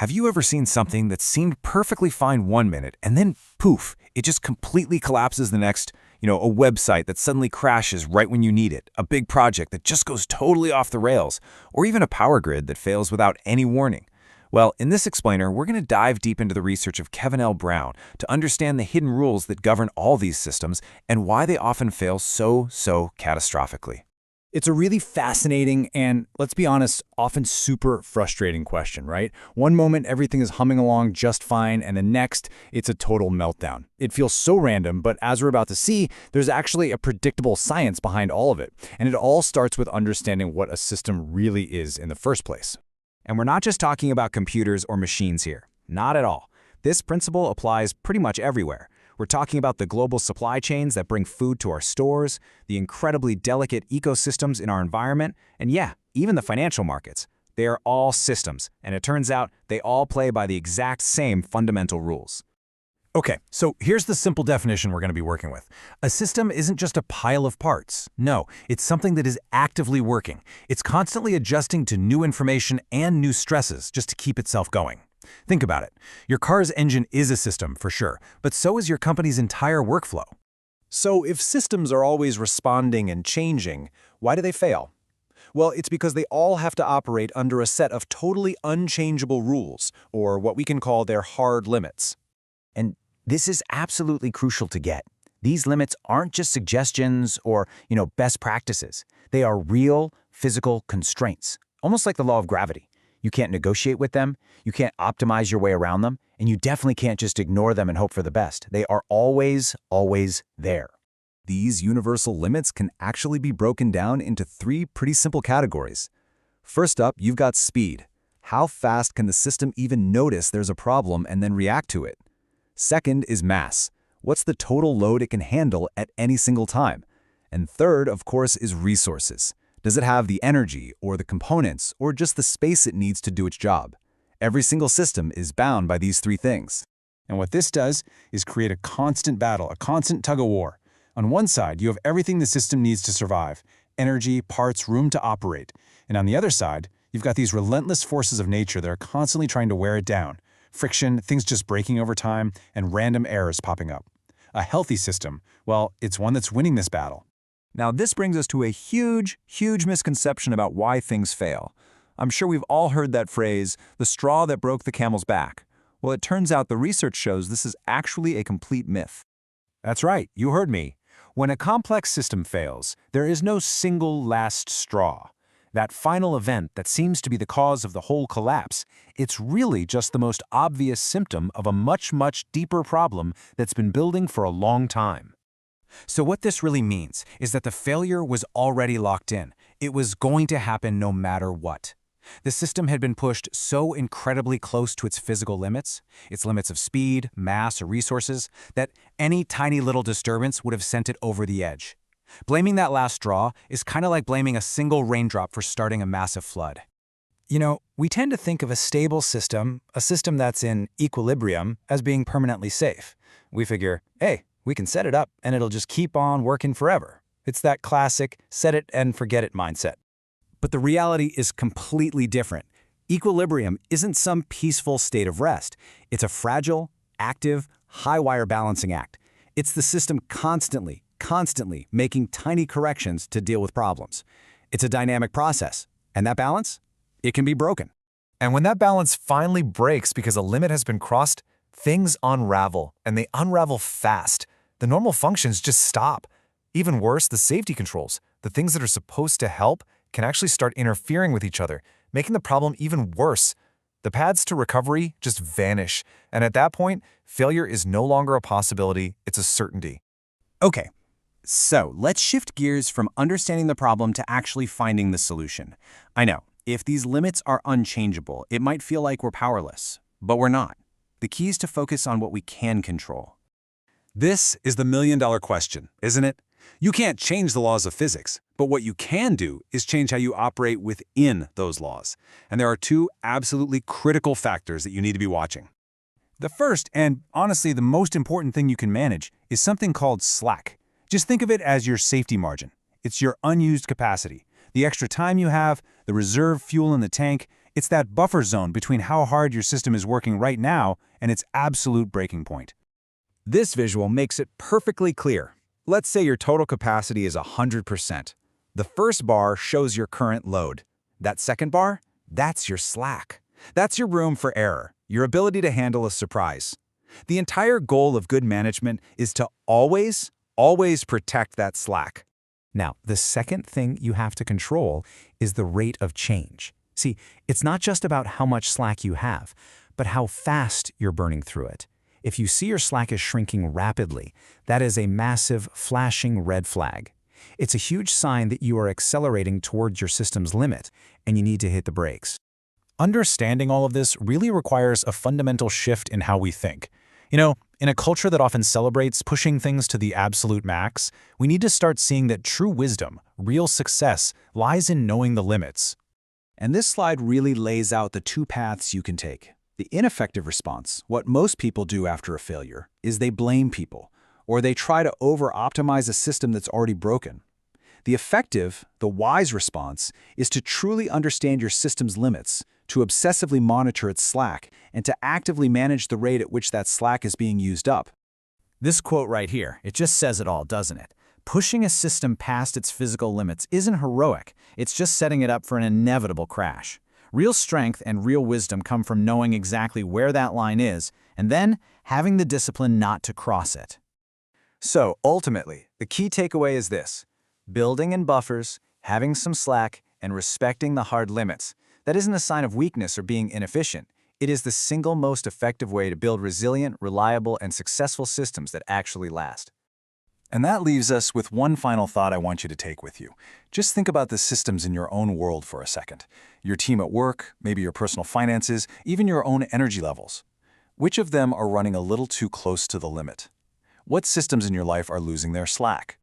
Have you ever seen something that seemed perfectly fine one minute and then poof, it just completely collapses the next? A website that suddenly crashes right when you need it, a big project that just goes totally off the rails, or even a power grid that fails without any warning. Well, in this explainer, we're going to dive deep into the research of Kevin L. Brown to understand the hidden rules that govern all these systems and why they often fail so catastrophically. It's a really fascinating and, let's be honest, often super frustrating question, right? One moment, everything is humming along just fine, and the next, it's a total meltdown. It feels so random, but as we're about to see, there's actually a predictable science behind all of it. And it all starts with understanding what a system really is in the first place. And we're not just talking about computers or machines here. Not at all. This principle applies pretty much everywhere. We're talking about the global supply chains that bring food to our stores, the incredibly delicate ecosystems in our environment, and yeah, even the financial markets. They are all systems, and it turns out they all play by the exact same fundamental rules. Okay, so here's the simple definition we're going to be working with. A system isn't just a pile of parts. No, it's something that is actively working. It's constantly adjusting to new information and new stresses just to keep itself going. Think about it. Your car's engine is a system, for sure, but so is your company's entire workflow. So if systems are always responding and changing, why do they fail? Well, it's because they all have to operate under a set of totally unchangeable rules, or what we can call their hard limits. And this is absolutely crucial to get. These limits aren't just suggestions or, best practices. They are real, physical constraints, almost like the law of gravity. You can't negotiate with them, you can't optimize your way around them, and you definitely can't just ignore them and hope for the best. They are always there. These universal limits can actually be broken down into three pretty simple categories. First up, you've got speed. How fast can the system even notice there's a problem and then react to it? Second is mass. What's the total load it can handle at any single time? And third, of course, is resources. Does it have the energy or the components or just the space it needs to do its job? Every single system is bound by these three things. And what this does is create a constant battle, a constant tug-of-war. On one side, you have everything the system needs to survive: energy, parts, room to operate. And on the other side, you've got these relentless forces of nature that are constantly trying to wear it down. Friction, things just breaking over time, and random errors popping up. A healthy system, well, it's one that's winning this battle. Now, this brings us to a huge misconception about why things fail. I'm sure we've all heard that phrase, the straw that broke the camel's back. Well, it turns out the research shows this is actually a complete myth. That's right, you heard me. When a complex system fails, there is no single last straw. That final event that seems to be the cause of the whole collapse, it's really just the most obvious symptom of a much deeper problem that's been building for a long time. So what this really means is that the failure was already locked in. It was going to happen no matter what. The system had been pushed so incredibly close to its physical limits of speed, mass, or resources, that any tiny little disturbance would have sent it over the edge. Blaming that last straw is kind of like blaming a single raindrop for starting a massive flood. We tend to think of a stable system, a system that's in equilibrium, as being permanently safe. We figure, hey, we can set it up and it'll just keep on working forever. It's that classic set it and forget it mindset. But the reality is completely different. Equilibrium isn't some peaceful state of rest. It's a fragile, active, high-wire balancing act. It's the system constantly making tiny corrections to deal with problems. It's a dynamic process, and that balance, it can be broken. And when that balance finally breaks because a limit has been crossed, things unravel, and they unravel fast. The normal functions just stop. Even worse, the safety controls, the things that are supposed to help, can actually start interfering with each other, making the problem even worse. The paths to recovery just vanish, and at that point, failure is no longer a possibility, it's a certainty. Okay, so let's shift gears from understanding the problem to actually finding the solution. I know, if these limits are unchangeable, it might feel like we're powerless, but we're not. The key is to focus on what we can control. This is the million-dollar question, isn't it? You can't change the laws of physics, but what you can do is change how you operate within those laws. And there are two absolutely critical factors that you need to be watching. The first, and honestly the most important thing you can manage, is something called slack. Just think of it as your safety margin. It's your unused capacity. The extra time you have, the reserve fuel in the tank, It's that buffer zone between how hard your system is working right now and its absolute breaking point. This visual makes it perfectly clear. Let's say your total capacity is 100%. The first bar shows your current load. That second bar, that's your slack. That's your room for error, your ability to handle a surprise. The entire goal of good management is to always protect that slack. Now, the second thing you have to control is the rate of change. See, it's not just about how much slack you have, but how fast you're burning through it. If you see your slack is shrinking rapidly, that is a massive, flashing red flag. It's a huge sign that you are accelerating towards your system's limit, and you need to hit the brakes. Understanding all of this really requires a fundamental shift in how we think. You know, in a culture that often celebrates pushing things to the absolute max, we need to start seeing that true wisdom, real success, lies in knowing the limits. And this slide really lays out the two paths you can take. The ineffective response, what most people do after a failure, is they blame people, or they try to over-optimize a system that's already broken. The effective, the wise response, is to truly understand your system's limits, to obsessively monitor its slack, and to actively manage the rate at which that slack is being used up. This quote right here, it just says it all, doesn't it? Pushing a system past its physical limits isn't heroic, it's just setting it up for an inevitable crash. Real strength and real wisdom come from knowing exactly where that line is, and then having the discipline not to cross it. So, ultimately, the key takeaway is this: building in buffers, having some slack, and respecting the hard limits. That isn't a sign of weakness or being inefficient. It is the single most effective way to build resilient, reliable, and successful systems that actually last. And that leaves us with one final thought I want you to take with you. Just think about the systems in your own world for a second. Your team at work, maybe your personal finances, even your own energy levels. Which of them are running a little too close to the limit? What systems in your life are losing their slack?